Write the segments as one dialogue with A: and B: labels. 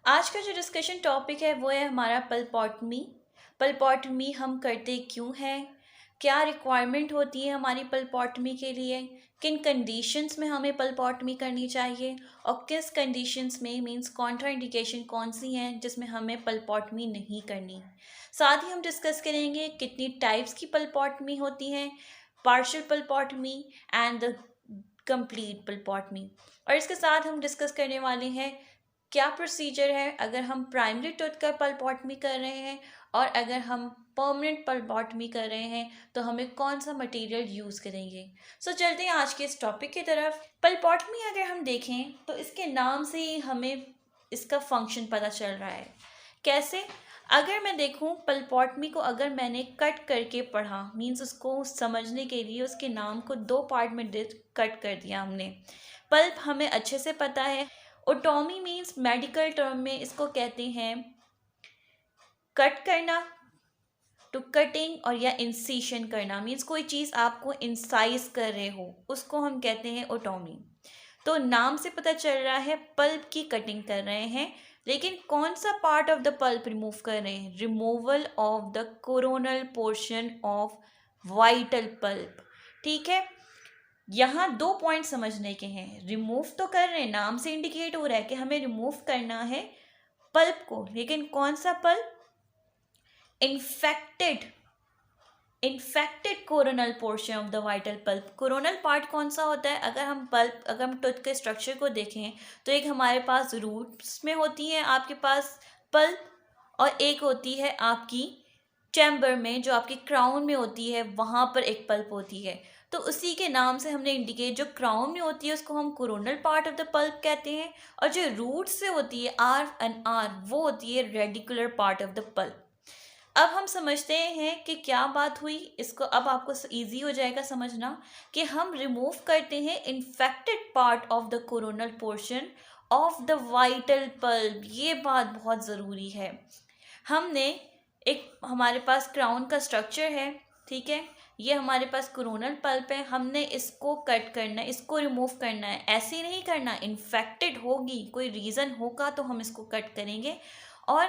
A: आज का जो डिस्कशन टॉपिक है वो है हमारा पल्पोटमी। पल्पोटमी हम करते क्यों हैं, क्या रिक्वायरमेंट होती है हमारी पल्पोटमी के लिए, किन कंडीशंस में हमें पल्पोटमी करनी चाहिए और किस कंडीशंस में मींस कॉन्ट्राइंडिकेशन कौन सी हैं जिसमें हमें पल्पोटमी नहीं करनी। साथ ही हम डिस्कस करेंगे कितनी टाइप्स की पल्पोटमी होती हैं, पार्शियल पल्पोटमी एंड द कंप्लीट पल्पोटमी। और इसके साथ हम डिस्कस करने वाले हैं क्या प्रोसीजर है अगर हम प्राइमरी टूथ का पल्पोटमी कर रहे हैं और अगर हम परमानेंट पल्पोटमी कर रहे हैं तो हमें कौन सा मटेरियल यूज़ करेंगे। चलते हैं आज के इस टॉपिक की तरफ। पल्पोटमी अगर हम देखें तो इसके नाम से ही हमें इसका फंक्शन पता चल रहा है। कैसे? अगर मैं देखूं पल्पोटमी को अगर मैंने कट करके पढ़ा मीन्स उसको समझने के लिए उसके नाम को दो पार्ट में कट कर दिया हमने। पल्प हमें अच्छे से पता है। ओटोमी मीन्स मेडिकल टर्म में इसको कहते हैं कट करना, टू कटिंग और या इंसिशन करना मीन्स कोई चीज़ आपको इंसाइज कर रहे हो उसको हम कहते हैं ओटोमी। तो नाम से पता चल रहा है पल्प की कटिंग कर रहे हैं, लेकिन कौन सा part of the pulp remove कर रहे हैं? Removal of the coronal portion of vital pulp. ठीक है, यहाँ दो पॉइंट समझने के हैं। रिमूव तो कर रहे हैं, नाम से इंडिकेट हो रहा है कि हमें रिमूव करना है पल्प को, लेकिन कौन सा pulp? Infected coronal portion of the vital pulp. Coronal part कौन सा होता है? अगर हम टूथ के स्ट्रक्चर को देखें तो एक हमारे पास रूट्स में होती है आपके पास पल्प और एक होती है आपकी चैम्बर में जो आपकी क्राउन में होती है, वहाँ पर एक पल्प होती है। तो उसी के नाम से हमने इंडिकेट, जो क्राउन में होती है उसको हम coronal part of the pulp कहते हैं और जो रूट से होती है आर वो होती है radicular part of the pulp. अब हम समझते हैं कि क्या बात हुई। इसको अब आपको इजी हो जाएगा समझना कि हम रिमूव करते हैं infected part of the coronal portion of the vital pulp. ये बात बहुत ज़रूरी है। हमने एक हमारे पास क्राउन का स्ट्रक्चर है, ठीक है, ये हमारे पास कोरोनल पल्प है, हमने इसको कट करना है, इसको रिमूव करना है। ऐसे ही नहीं करना, इन्फेक्टेड होगी, कोई रीज़न होगा तो हम इसको कट करेंगे। और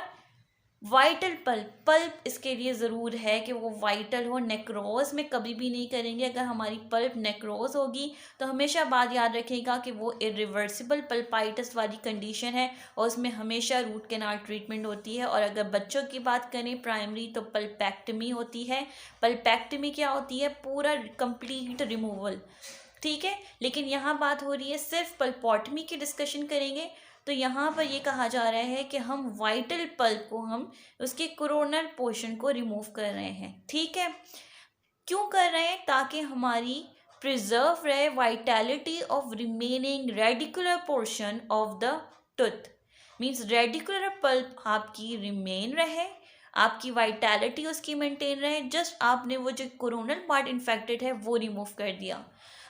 A: वाइटल पल्प इसके लिए ज़रूर है कि वो वाइटल हो, नेक्रोज में कभी भी नहीं करेंगे। अगर हमारी पल्प नेक्रोज होगी तो हमेशा बात याद रखिएगा कि वो इरिवर्सिबल पल्पाइटिस वाली कंडीशन है और उसमें हमेशा रूट कैनाल ट्रीटमेंट होती है। और अगर बच्चों की बात करें प्राइमरी तो पल्पेक्टमी होती है। पल्पेक्टमी क्या होती है? पूरा कंप्लीट रिमूवल, ठीक है। लेकिन यहाँ बात हो रही है सिर्फ पल्पोटमी की डिस्कशन करेंगे तो यहाँ पर ये कहा जा रहा है कि हम वाइटल पल्प को हम उसके कोरोनल पोर्शन को रिमूव कर रहे हैं, ठीक है। क्यों कर रहे हैं? ताकि हमारी प्रिजर्व रहे vitality of remaining radicular portion of the tooth. Means radicular pulp आपकी रिमेन रहे, आपकी वाइटैलिटी उसकी मेंटेन रहे, जस्ट आपने वो जो कोरोनल पार्ट इन्फेक्टेड है वो रिमूव कर दिया।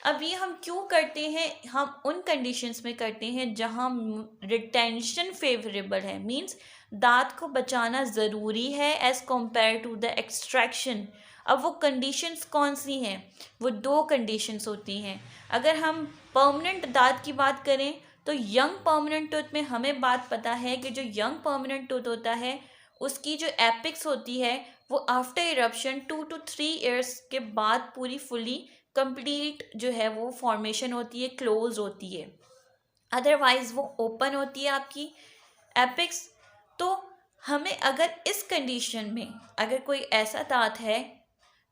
A: अब ये हम क्यों करते हैं? हम उन कंडीशंस में करते हैं जहां रिटेंशन फेवरेबल है, मींस दांत को बचाना ज़रूरी है as compare to the extraction. अब वो कंडीशंस कौन सी हैं? वो दो कंडीशंस होती हैं। अगर हम परमानेंट दांत की बात करें तो यंग परमानेंट टूथ में हमें बात पता है कि जो यंग परमानेंट टूथ होता है उसकी जो एपिक्स होती है वो आफ्टर इरप्शन 2 to 3 ईयर्स के बाद पूरी फुली कंप्लीट जो है वो फॉर्मेशन होती है, क्लोज होती है। अदरवाइज वो ओपन होती है आपकी एपिक्स। तो हमें अगर इस कंडीशन में अगर कोई ऐसा दांत है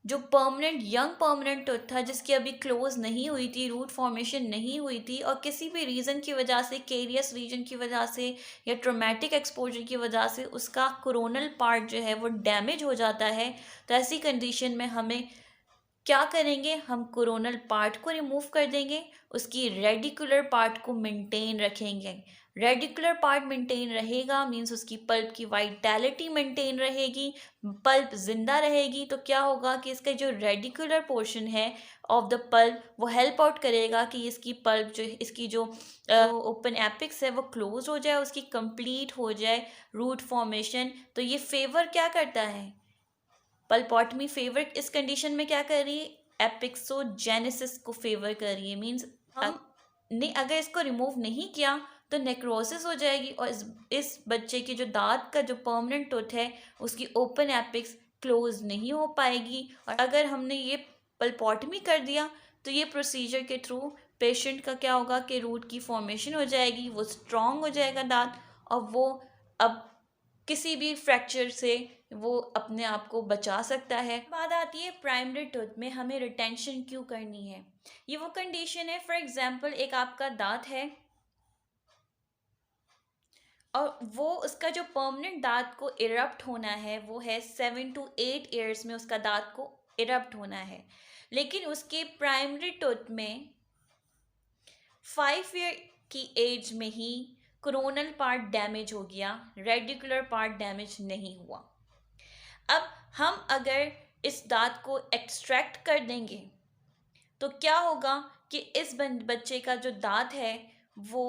A: जो परमानेंट यंग परमानेंट टूथ था जिसकी अभी क्लोज नहीं हुई थी, रूट फॉर्मेशन नहीं हुई थी और किसी भी रीज़न की वजह से, केरियस रीजन की वजह से या ट्रोमेटिक एक्सपोजर की वजह से उसका कोरोनल पार्ट जो है वो डैमेज हो जाता है, तो ऐसी कंडीशन में हमें क्या करेंगे? हम कोरोनल पार्ट को रिमूव कर देंगे, उसकी रेडिकुलर पार्ट को मेंटेन रखेंगे। रेडिकुलर पार्ट मेंटेन रहेगा मींस उसकी पल्प की वाइटैलिटी मेंटेन रहेगी, पल्प जिंदा रहेगी। तो क्या होगा कि इसका जो रेडिकुलर पोर्शन है ऑफ द पल्प वो हेल्प आउट करेगा कि इसकी पल्प जो इसकी जो ओपन एपिक्स है वो क्लोज हो जाए, उसकी कंप्लीट हो जाए रूट फॉर्मेशन। तो ये फेवर क्या करता है? पल्पोटमी फेवर इस कंडीशन में क्या कर रही है? एपिक्सोजेनेसिस को फेवर कर रही है। मींस हमने अगर इसको रिमूव नहीं किया तो नेक्रोसिस हो जाएगी और इस बच्चे की जो दांत का जो परमानेंट टूथ है उसकी ओपन एपिक्स क्लोज नहीं हो पाएगी। और अगर हमने ये पल्पोटमी कर दिया तो ये प्रोसीजर के थ्रू पेशेंट का क्या होगा कि रूट की फॉर्मेशन हो जाएगी, वो स्ट्रॉन्ग हो जाएगा दांत, और वो अब किसी भी फ्रैक्चर से वो अपने आप को बचा सकता है। बात आती है प्राइमरी टूथ में हमें रिटेंशन क्यों करनी है। ये वो कंडीशन है, फॉर एग्जांपल एक आपका दांत है और वो उसका जो परमानेंट दांत को इरप्ट होना है वो है 7 to 8 ईयर्स में उसका दांत को इरप्ट होना है, लेकिन उसके प्राइमरी टूथ में 5 ईयर की एज में ही कोरोनल पार्ट डैमेज हो गया, रेडिकुलर पार्ट डैमेज नहीं हुआ। अब हम अगर इस दांत को एक्सट्रैक्ट कर देंगे तो क्या होगा कि इस बच्चे का जो दांत है वो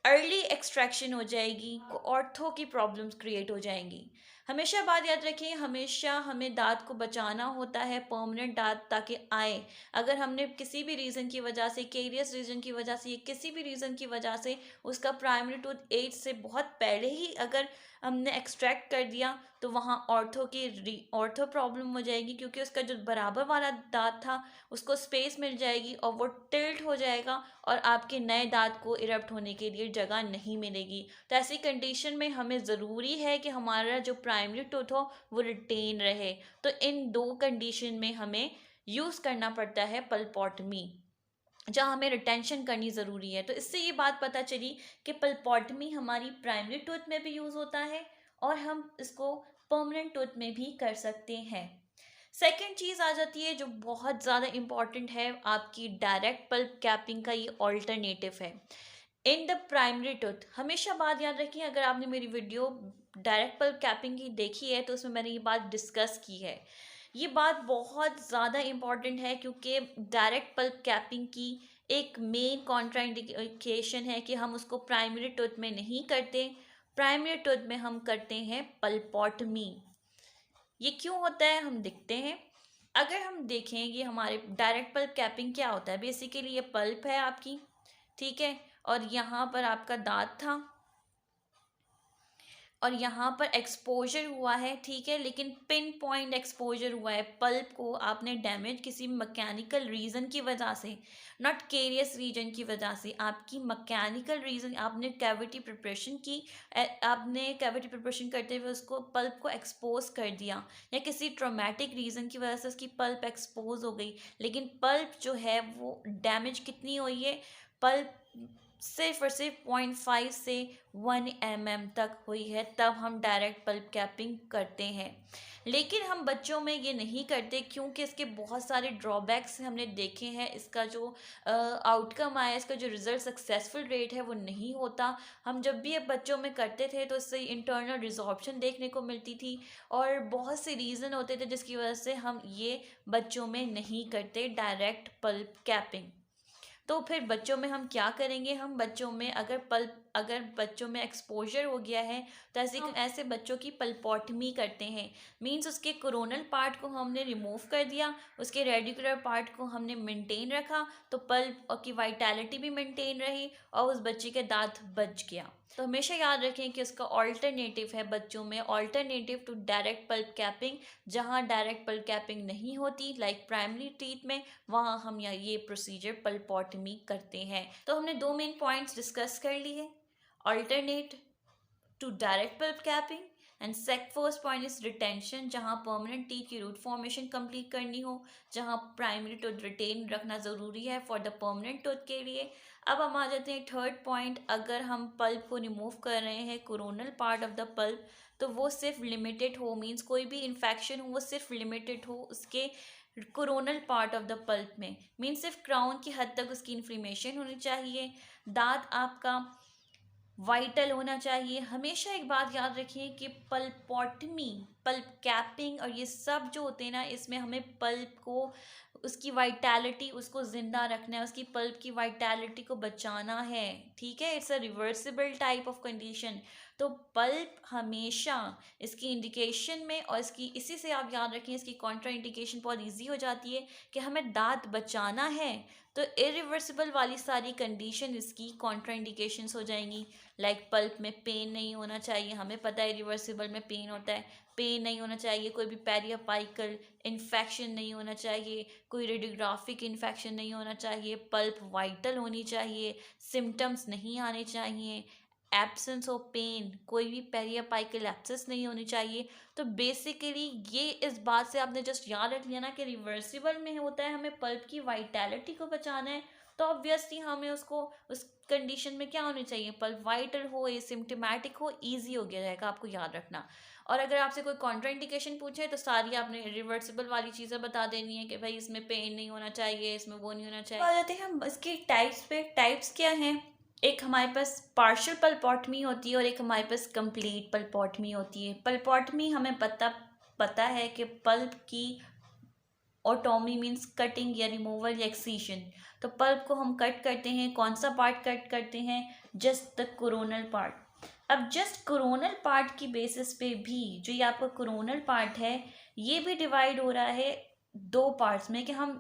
A: अर्ली एक्सट्रैक्शन हो जाएगी, ऑर्थो की प्रॉब्लम्स क्रिएट हो जाएंगी। हमेशा बात याद रखें, हमेशा हमें दांत को बचाना होता है, परमानेंट दांत ताकि आए। अगर हमने किसी भी रीज़न की वजह से, केरियस रीज़न की वजह से, किसी भी रीज़न की वजह से उसका प्राइमरी टूथ एज से बहुत पहले ही अगर हमने एक्सट्रैक्ट कर दिया तो वहाँ ऑर्थो प्रॉब्लम हो जाएगी, क्योंकि उसका जो बराबर वाला दांत था उसको स्पेस मिल जाएगी और वो टिल्ट हो जाएगा और आपके नए दांत को इरप्ट होने के लिए जगह नहीं मिलेगी। तो ऐसी कंडीशन में हमें ज़रूरी है कि हमारा जो प्राइमरी टूथ हो वो रिटेन रहे। तो इन दो कंडीशन में हमें यूज़ करना पड़ता है पल्पोटमी, जहाँ हमें रिटेंशन करनी ज़रूरी है। तो इससे ये बात पता चली कि पल्पोटमी हमारी प्राइमरी टूथ में भी यूज़ होता है और हम इसको परमानेंट टूथ में भी कर सकते हैं। सेकेंड चीज़ आ जाती है जो बहुत ज़्यादा इम्पॉर्टेंट है, आपकी डायरेक्ट पल्प कैपिंग का ये ऑल्टरनेटिव है इन द प्राइमरी टूथ। हमेशा बात याद रखिए, अगर आपने मेरी वीडियो डायरेक्ट पल्प कैपिंग की देखी है तो उसमें मैंने ये बात डिस्कस की है। ये बात बहुत ज़्यादा इम्पॉर्टेंट है क्योंकि डायरेक्ट पल्प कैपिंग की एक मेन कॉन्ट्राइंडिकेशन है कि हम उसको प्राइमरी टूथ में नहीं करते, प्राइमरी टूथ में हम करते हैं पल्पोटमी। ये क्यों होता है हम देखते हैं। अगर हम देखें ये हमारे डायरेक्ट पल्प कैपिंग क्या होता है, बेसिकली ये पल्प है आपकी, ठीक है, और यहाँ पर आपका दांत था और यहाँ पर एक्सपोजर हुआ है, ठीक है, लेकिन पिन पॉइंट एक्सपोजर हुआ है। पल्प को आपने डैमेज किसी मैकेनिकल रीज़न की वजह से, नॉट केरियस रीजन की वजह से, आपकी मैकेनिकल रीज़न, आपने कैविटी प्रिपरेशन की, आपने कैविटी प्रिपरेशन करते हुए उसको पल्प को एक्सपोज कर दिया, या किसी ट्रॉमेटिक रीज़न की वजह से उसकी पल्प एक्सपोज हो गई, लेकिन पल्प जो है वो डैमेज कितनी हुई है, पल्प सिर्फ और सिर्फ 0.5 से 1 mm तक हुई है, तब हम डायरेक्ट पल्प कैपिंग करते हैं। लेकिन हम बच्चों में ये नहीं करते क्योंकि इसके बहुत सारे ड्रॉबैक्स हमने देखे हैं। इसका जो आउटकम आया, इसका जो रिज़ल्ट सक्सेसफुल रेट है वो नहीं होता। हम जब भी अब बच्चों में करते थे तो इससे इंटरनल रिजॉर्प्शन देखने को मिलती थी और बहुत से रीज़न होते थे जिसकी वजह से हम ये बच्चों में नहीं करते डायरेक्ट पल्प कैपिंग। तो फिर बच्चों में हम क्या करेंगे, हम बच्चों में अगर बच्चों में एक्सपोजर हो गया है तो ऐसे बच्चों की पल्पोटमी करते हैं। मींस उसके कोरोनल पार्ट को हमने रिमूव कर दिया, उसके रेडिकुलर पार्ट को हमने मेंटेन रखा, तो पल्प की वाइटैलिटी भी मेंटेन रही और उस बच्चे के दांत बच गया। तो हमेशा याद रखें कि उसका ऑल्टरनेटिव है बच्चों में, alternative to direct pulp capping. जहाँ डायरेक्ट पल्प कैपिंग नहीं होती लाइक प्राइमरी टीथ में, वहाँ हम ये प्रोसीजर पल्पोटमी करते हैं। तो हमने दो मेन पॉइंट्स डिस्कस कर लिए, alternate to direct pulp capping and first point is retention, जहाँ परमानेंट टीथ की रूट फॉर्मेशन कंप्लीट करनी हो, जहाँ प्राइमरी टूथ रिटेन रखना ज़रूरी है फॉर द परमानेंट टूथ के लिए। अब हम आ जाते हैं थर्ड पॉइंट, अगर हम पल्प को रिमूव कर रहे हैं coronal part of the pulp, तो वो सिर्फ लिमिटेड हो, मीन्स कोई भी इन्फेक्शन हो वो सिर्फ लिमिटेड हो उसके coronal part of the pulp में, मीन्स सिर्फ क्राउन की हद तक उसकी इन्फ्लेमेशन होनी चाहिए, दांत आपका वाइटल होना चाहिए। हमेशा एक बात याद रखिए कि पल्पोटमी, पल्प कैपिंग और ये सब जो होते हैं ना, इसमें हमें पल्प को उसकी वाइटैलिटी, उसको ज़िंदा रखना है, उसकी पल्प की वाइटैलिटी को बचाना है, ठीक है। It's a reversible type of condition. तो पल्प हमेशा इसकी इंडिकेशन में, और इसकी इसी से आप याद रखें इसकी कॉन्ट्रा इंडिकेशन बहुत ईजी हो जाती है कि हमें दांत बचाना है तो इरिवर्सिबल वाली सारी कंडीशन इसकी कॉन्ट्रा इंडिकेशंस हो जाएंगी। लाइक पल्प में पेन नहीं होना चाहिए, हमें पता है इरिवर्सिबल में पेन होता है, पेन नहीं होना चाहिए, कोई भी पेरियापाइकल इन्फेक्शन नहीं होना चाहिए, कोई रेडियोग्राफिक इन्फेक्शन नहीं होना चाहिए, पल्प वाइटल होनी चाहिए, सिम्टम्स नहीं आने चाहिए, एब्सेंस ऑफ पेन, कोई भी पेरियापाइकल एब्सेस नहीं होनी चाहिए। तो बेसिकली ये इस बात से आपने जस्ट याद रख लिया ना कि रिवर्सिबल में होता है, हमें पल्प की वाइटैलिटी को बचाना है, तो ऑब्वियसली हमें उसको उस कंडीशन में क्या होनी चाहिए, पल्प वाइटल हो, एसिम्प्टोमेटिक हो, ईजी हो गया रहेगा आपको याद रखना। और अगर आपसे कोई कॉन्ट्रा इंडिकेशन पूछे तो सारी आपने रिवर्सिबल वाली चीज़ें बता देनी है कि भाई इसमें पेन नहीं होना चाहिए, इसमें वो नहीं होना चाहिए। आ जाते हैं हम इसके टाइप्स पे। टाइप्स क्या हैं, एक हमारे पास पार्शियल पल्पोटमी होती है और एक हमारे पास कंप्लीट पल्पोटमी होती है। पल्पोटमी हमें पता है कि पल्प की ओटोमी मीन्स कटिंग या रिमूवल या एक्सीजन। तो पल्प को हम कट करते हैं, कौन सा पार्ट कट करते हैं, जस्ट द कोरोनल पार्ट। अब जस्ट कोरोनल पार्ट की बेसिस पे भी जो ये आपका कोरोनल पार्ट है ये भी डिवाइड हो रहा है दो पार्ट्स में कि हम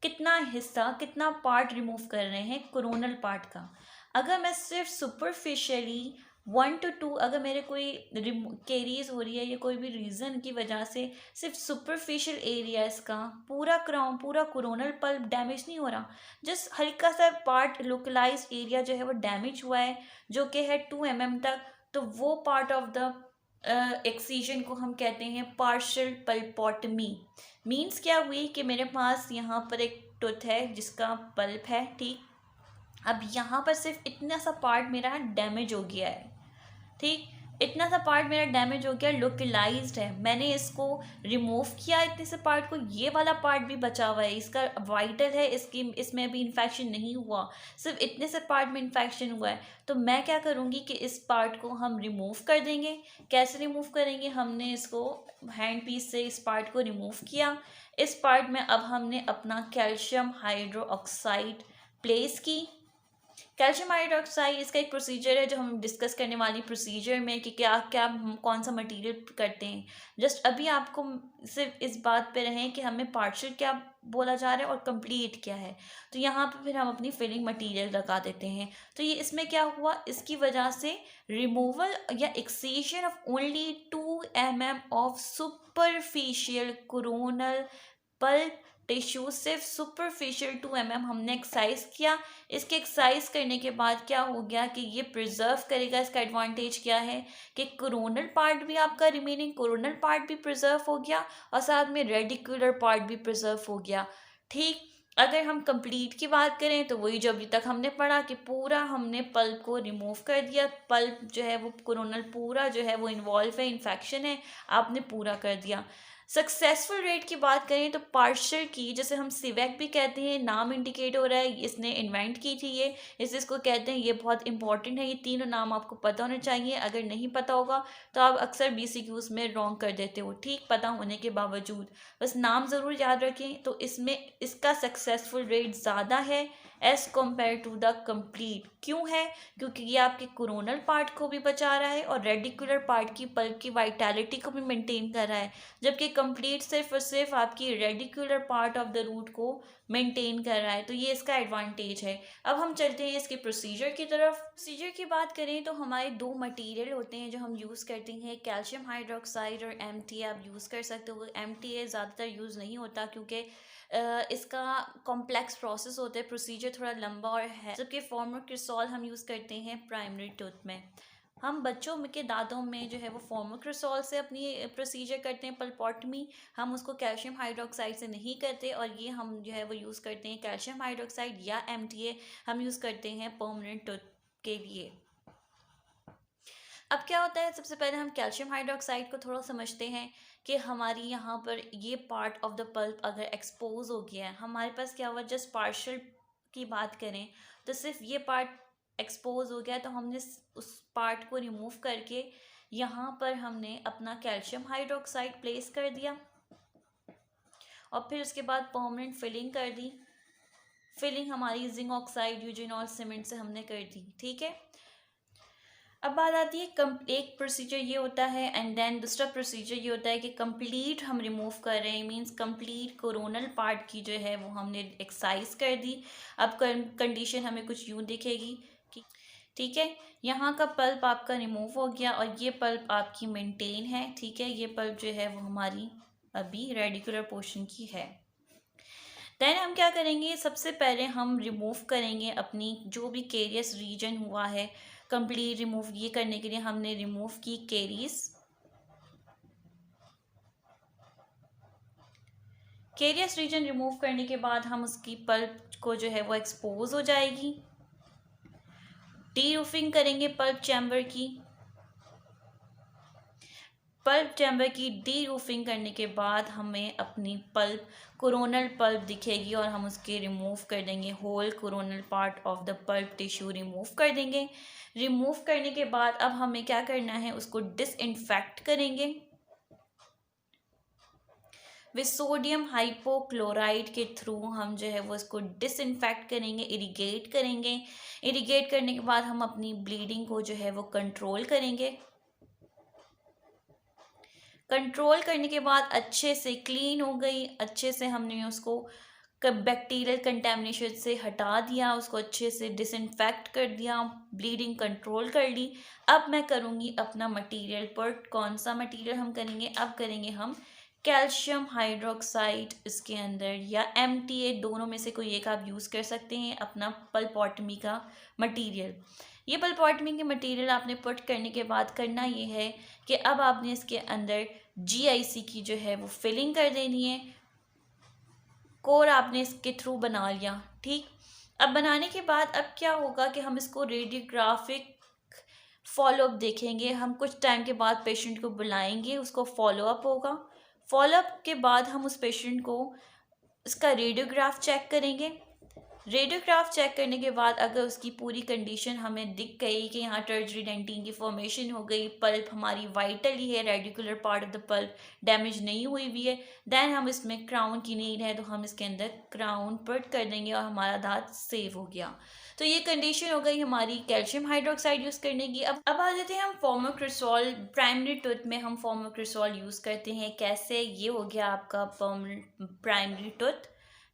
A: कितना हिस्सा कितना पार्ट रिमूव कर रहे हैं कोरोनल पार्ट का। अगर मैं सिर्फ सुपरफिशियली 1 to 2 अगर मेरे कोई केरीज हो रही है या कोई भी रीज़न की वजह से सिर्फ सुपरफिशियल एरिया इसका पूरा क्राउन पूरा कोरोनल पल्प डैमेज नहीं हो रहा, जस्ट हल्का सा पार्ट लोकलाइज एरिया जो है वो डैमेज हुआ है जो कि है 2 mm तक, तो वो पार्ट ऑफ द एक्सीजन को हम कहते हैं पार्शियल पल्पोटमी। मीन्स क्या हुई कि मेरे पास यहाँ पर एक टूथ है जिसका पल्प है, ठीक। अब यहाँ पर सिर्फ इतना सा पार्ट मेरा डैमेज हो गया है, ठीक, इतना सा पार्ट मेरा डैमेज हो गया, लोकलाइज्ड है, मैंने इसको रिमूव किया इतने से पार्ट को, ये वाला पार्ट भी बचा हुआ है, इसका वाइटल है, इसकी इसमें अभी इन्फेक्शन नहीं हुआ, सिर्फ इतने से पार्ट में इन्फेक्शन हुआ है। तो मैं क्या करूँगी कि इस पार्ट को हम रिमूव कर देंगे। कैसे रिमूव करेंगे, हमने इसको हैंड पीस से इस पार्ट को रिमूव किया। इस पार्ट में अब हमने अपना कैल्शियम हाइड्रोक्साइड प्लेस की। कैल्शियम हाइड्रोक्साइड इसका एक प्रोसीजर है जो हम डिस्कस करने वाली प्रोसीजर में कि क्या क्या हम कौन सा मटेरियल करते हैं। जस्ट अभी आपको सिर्फ इस बात पे रहें कि हमें पार्शियल क्या बोला जा रहा है और कंप्लीट क्या है। तो यहाँ पे फिर हम अपनी फिलिंग मटेरियल लगा देते हैं। तो ये इसमें क्या हुआ, इसकी वजह से रिमूवल या excision of only 2 mm of superficial coronal pulp tissue, सिर्फ सुपरफिशियल 2 mm हमने एक्सरसाइज किया। इसके एक्सरसाइज करने के बाद क्या हो गया कि ये प्रिजर्व करेगा। इसका एडवांटेज क्या है कि कोरोनल पार्ट भी आपका रिमेनिंग कोरोनल पार्ट भी प्रिजर्व हो गया और साथ में रेडिकुलर पार्ट भी प्रिजर्व हो गया, ठीक। अगर हम कंप्लीट की बात करें तो वही जो अभी तक हमने पढ़ा कि पूरा हमने पल्प को रिमूव कर दिया, पल्प जो है वो कोरोनल पूरा जो है वो इन्वॉल्व है, इन्फेक्शन है, आपने पूरा कर दिया। सक्सेसफुल रेट की बात करें तो पार्शियल की, जैसे हम सिवेक भी कहते हैं, नाम इंडिकेट हो रहा है, इसने इन्वेंट की थी ये, इसको कहते हैं, ये बहुत इंपॉर्टेंट है, ये तीनों नाम आपको पता होने चाहिए। अगर नहीं पता होगा तो आप अक्सर BCQs में रॉन्ग कर देते हो, ठीक, पता होने के बावजूद बस नाम ज़रूर याद रखें। तो इसमें इसका सक्सेसफुल रेट ज़्यादा है as compare to the complete. क्यों है, क्योंकि ये आपके कोरोनल पार्ट को भी बचा रहा है और रेडिकुलर पार्ट की पल्प की वाइटैलिटी को भी मेंटेन कर रहा है, जबकि कंप्लीट सिर्फ और सिर्फ आपकी radicular part of the root को मेंटेन कर रहा है। तो ये इसका एडवांटेज है। अब हम चलते हैं इसके प्रोसीजर की तरफ। प्रोसीजर की बात करें तो हमारे दो मटेरियल होते हैं जो हम यूज़ करते हैं, कैल्शियम हाइड्रोक्साइड और MTA आप यूज़ कर सकते हो। MTA ज़्यादातर यूज़ नहीं होता क्योंकि इसका कॉम्प्लेक्स प्रोसेस होता है, प्रोसीजर थोड़ा लंबा और है, जबकि फॉर्मोक्रिसॉल हम यूज़ करते हैं प्राइमरी टूथ में। हम बच्चों के दांतों में जो है वो फॉर्मोक्रिसॉल से अपनी प्रोसीजर करते हैं पल्पोटमी, हम उसको कैल्शियम हाइड्रोक्साइड से नहीं करते, और ये हम जो है वो यूज़ करते हैं कैल्शियम हाइड्रोक्साइड या MTA हम यूज़ करते हैं परमानेंट टूथ के लिए। अब क्या होता है, सबसे पहले हम कैल्शियम हाइड्रोक्साइड को थोड़ा समझते हैं कि हमारी यहाँ पर ये पार्ट ऑफ द पल्प अगर एक्सपोज हो गया है, हमारे पास क्या हुआ, जस्ट पार्शियल की बात करें तो सिर्फ ये पार्ट एक्सपोज हो गया, तो हमने उस पार्ट को रिमूव करके यहाँ पर हमने अपना कैल्शियम हाइड्रोक्साइड प्लेस कर दिया और फिर उसके बाद परमानेंट फिलिंग कर दी। फिलिंग हमारी जिंक ऑक्साइड यूजिनॉल सीमेंट से हमने कर दी, ठीक है। अब बात आती है एक प्रोसीजर ये होता है एंड देन दूसरा प्रोसीजर ये होता है कि कंप्लीट हम रिमूव कर रहे हैं, मींस कंप्लीट कोरोनल पार्ट की जो है वो हमने एक्सरसाइज कर दी। अब कंडीशन हमें कुछ यूँ दिखेगी कि ठीक है, यहाँ का पल्प आपका रिमूव हो गया और ये पल्प आपकी मेंटेन है। ठीक है, ये पल्प जो है वो हमारी अभी रेडिकुलर पोर्शन की है। देन हम क्या करेंगे, सबसे पहले हम रिमूव करेंगे अपनी जो भी केरियस रीजन हुआ है कंप्लीट रिमूव। ये करने के लिए हमने रिमूव की केरियस रीजन रिमूव करने के बाद हम उसकी पल्प को जो है वो एक्सपोज हो जाएगी। डी रूफिंग करेंगे पल्प चैम्बर की। पल्प चैम्बर की डी रूफिंग करने के बाद हमें अपनी पल्प कोरोनल पल्प दिखेगी और हम उसके रिमूव कर देंगे, whole coronal part of the pulp tissue remove कर देंगे। रिमूव करने के बाद अब हमें क्या करना है, उसको डिसइंफेक्ट करेंगे विद सोडियम हाइपोक्लोराइड के थ्रू। हम जो है वो इसको डिसइंफेक्ट करेंगे, इरिगेट करेंगे। इरिगेट करने के बाद हम अपनी ब्लीडिंग को जो है वो कंट्रोल करेंगे। कंट्रोल करने के बाद अच्छे से क्लीन हो गई, अच्छे से हमने उसको बैक्टीरियल कंटेमिनेशन से हटा दिया, उसको अच्छे से डिसइंफेक्ट कर दिया, ब्लीडिंग कंट्रोल कर ली। अब मैं करूँगी अपना मटेरियल पर। कौन सा मटेरियल हम करेंगे, अब करेंगे हम कैल्शियम हाइड्रोक्साइड इसके अंदर या MTA, दोनों में से कोई एक आप यूज़ कर सकते हैं अपना पल्पोटमी का मटेरियल। ये पल्पोटमी के मटेरियल आपने पुट करने के बाद करना ये है कि अब आपने इसके अंदर GIC की जो है वो फिलिंग कर देनी है। कोर आपने इसके थ्रू बना लिया। ठीक, अब बनाने के बाद अब क्या होगा कि हम इसको रेडियोग्राफिक फॉलोअप देखेंगे। हम कुछ टाइम के बाद पेशेंट को बुलाएंगे, उसको फॉलोअप होगा। फॉलोअप के बाद हम उस पेशेंट को इसका रेडियोग्राफ चेक करेंगे। रेडियोग्राफ चेक करने के बाद अगर उसकी पूरी कंडीशन हमें दिख गई कि यहाँ टर्जरी डेंटिन की फॉर्मेशन हो गई, पल्प हमारी वाइटल ही है, radicular part of the pulp damage नहीं हुई हुई है, देन हम इसमें क्राउन की नीड है तो हम इसके अंदर क्राउन पुट कर देंगे और हमारा दांत सेव हो गया। तो ये कंडीशन हो गई हमारी कैल्शियम हाइड्रोक्साइड यूज़ करने की। अब आ जाते हैं हम फॉर्मोक्रिसोल। प्राइमरी टूथ में हम फॉर्मोक्रिसोल यूज़ करते हैं। कैसे, ये हो गया आपका प्राइमरी टूथ।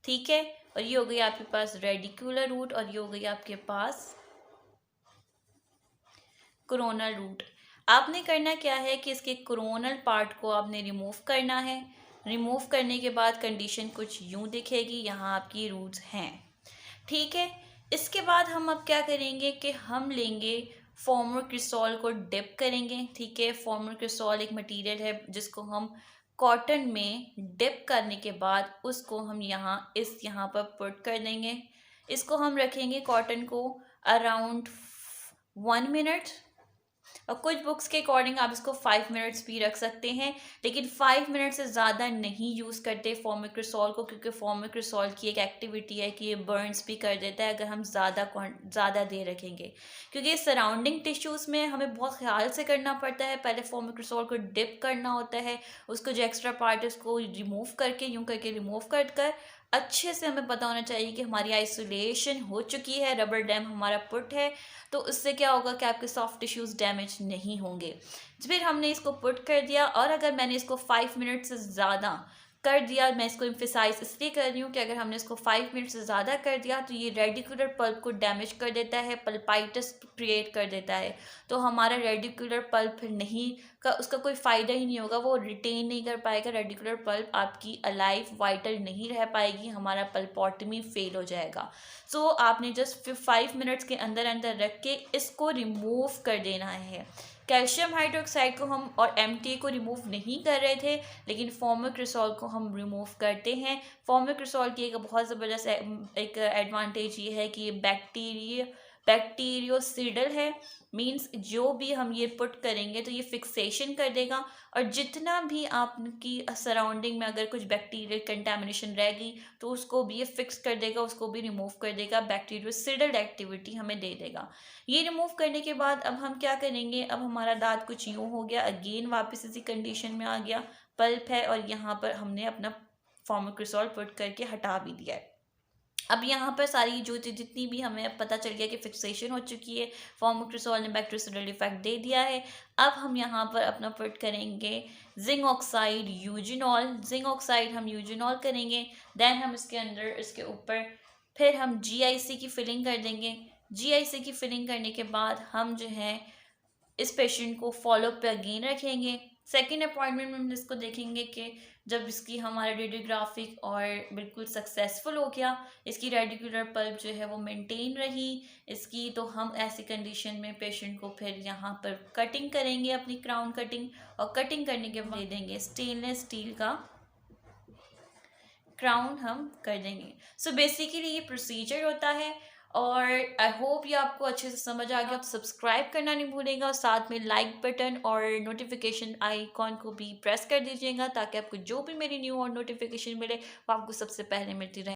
A: ठीक है, और ये हो गई आपके पास रेडिकुलर रूट और ये हो गई आपके पास कोरोनल रूट। आपने करना क्या है कि इसके कोरोनल पार्ट को आपने रिमूव करना है। रिमूव करने के बाद कंडीशन कुछ यूँ दिखेगी, यहाँ आपकी रूट्स हैं। ठीक है, इसके बाद हम अब क्या करेंगे कि हम लेंगे फॉर्मोक्रिसोल को डिप करेंगे। ठीक है, फॉर्मोक्रिसोल एक मटेरियल है जिसको हम कॉटन में डिप करने के बाद उसको हम यहाँ पर पुट कर देंगे। इसको हम रखेंगे कॉटन को अराउंड 1 मिनट, और कुछ बुक्स के अकॉर्डिंग आप इसको 5 मिनट्स भी रख सकते हैं, लेकिन 5 मिनट से ज़्यादा नहीं यूज़ करते फॉर्मोक्रिसोल को, क्योंकि फॉर्मोक्रिसोल की एक एक्टिविटी है कि ये बर्न्स भी कर देता है अगर हम ज़्यादा देर रखेंगे, क्योंकि सराउंडिंग टिश्यूज़ में हमें बहुत ख्याल से करना पड़ता है। पहले फॉर्मोक्रिसोल को डिप करना होता है, उसको जो एक्स्ट्रा पार्ट है उसको रिमूव करके यूँ करके रिमूव कर अच्छे से हमें पता होना चाहिए कि हमारी आइसोलेशन हो चुकी है, रबर डैम हमारा पुट है, तो उससे क्या होगा कि आपके सॉफ्ट टिश्यूज़ डैमेज नहीं होंगे। फिर हमने इसको पुट कर दिया, और अगर मैंने इसको 5 मिनट से ज़्यादा कर दिया, मैं इसको एम्फेसाइज इसलिए कर रही हूँ कि अगर हमने इसको 5 मिनट से ज़्यादा कर दिया तो ये रेडिकुलर पल्प को डैमेज कर देता है, पल्पाइटिस क्रिएट कर देता है। तो हमारा रेडिकुलर पल्प नहीं का उसका कोई फ़ायदा ही नहीं होगा, वो रिटेन नहीं कर पाएगा, रेडिकुलर पल्प आपकी अलाइव वाइटल नहीं रह पाएगी, हमारा पल्पोटमी फेल हो जाएगा। सो आपने जस्ट 5 मिनट्स के अंदर अंदर रख के इसको रिमूव कर देना है। कैल्शियम हाइड्रोक्साइड को हम और MTA को रिमूव नहीं कर रहे थे, लेकिन फॉर्मोक्रिसोल को हम रिमूव करते हैं। फॉर्मोक्रिसोल की एक बहुत ज़बरदस्त एक एडवांटेज ये है कि ये बैक्टीरियोसिडल है, मींस जो भी हम ये पुट करेंगे तो ये फिक्सेशन कर देगा, और जितना भी आपकी सराउंडिंग में अगर कुछ बैक्टीरियल कंटेमिनेशन रहेगी तो उसको भी ये फिक्स कर देगा, उसको भी रिमूव कर देगा, बैक्टीरियोसिडल एक्टिविटी हमें दे देगा। ये रिमूव करने के बाद अब हम क्या करेंगे, अब हमारा दांत कुछ यूँ हो गया, अगेन वापस इसी कंडीशन में आ गया, पल्प है और यहाँ पर हमने अपना फॉर्मोक्रिसोल पुट करके हटा भी दिया है। अब यहाँ पर सारी जो जितनी भी हमें पता चल गया कि फिक्सेशन हो चुकी है, फॉर्मोक्रिसोल ने बैक्टीरियोसाइडल इफेक्ट दे दिया है। अब हम यहाँ पर अपना पुट करेंगे zinc oxide eugenol. Zinc oxide हम यूजिनॉल करेंगे, देन हम इसके अंदर इसके ऊपर फिर हम जीआईसी की फिलिंग कर देंगे। जीआईसी की फिलिंग करने के बाद हम जो है इस पेशेंट को फॉलोअप पे अगेन रखेंगे। सेकेंड अपॉइंटमेंट में हम इसको देखेंगे कि जब इसकी हमारा रेडियोग्राफिक और बिल्कुल सक्सेसफुल हो गया, इसकी रेडिकुलर पल्प जो है वो मेंटेन रही इसकी, तो हम ऐसी कंडीशन में पेशेंट को फिर यहाँ पर कटिंग करेंगे, अपनी क्राउन कटिंग, और कटिंग करने के बाद दे देंगे स्टेनलेस स्टील का क्राउन हम कर देंगे। सो बेसिकली ये प्रोसीजर होता है, और आई होप ये आपको अच्छे से समझ आ गया। तो सब्सक्राइब करना नहीं भूलेगा, और साथ में लाइक बटन और नोटिफिकेशन आइकॉन को भी प्रेस कर दीजिएगा, ताकि आपको जो भी मेरी न्यू और नोटिफिकेशन मिले वो आपको सबसे पहले मिलती रहे।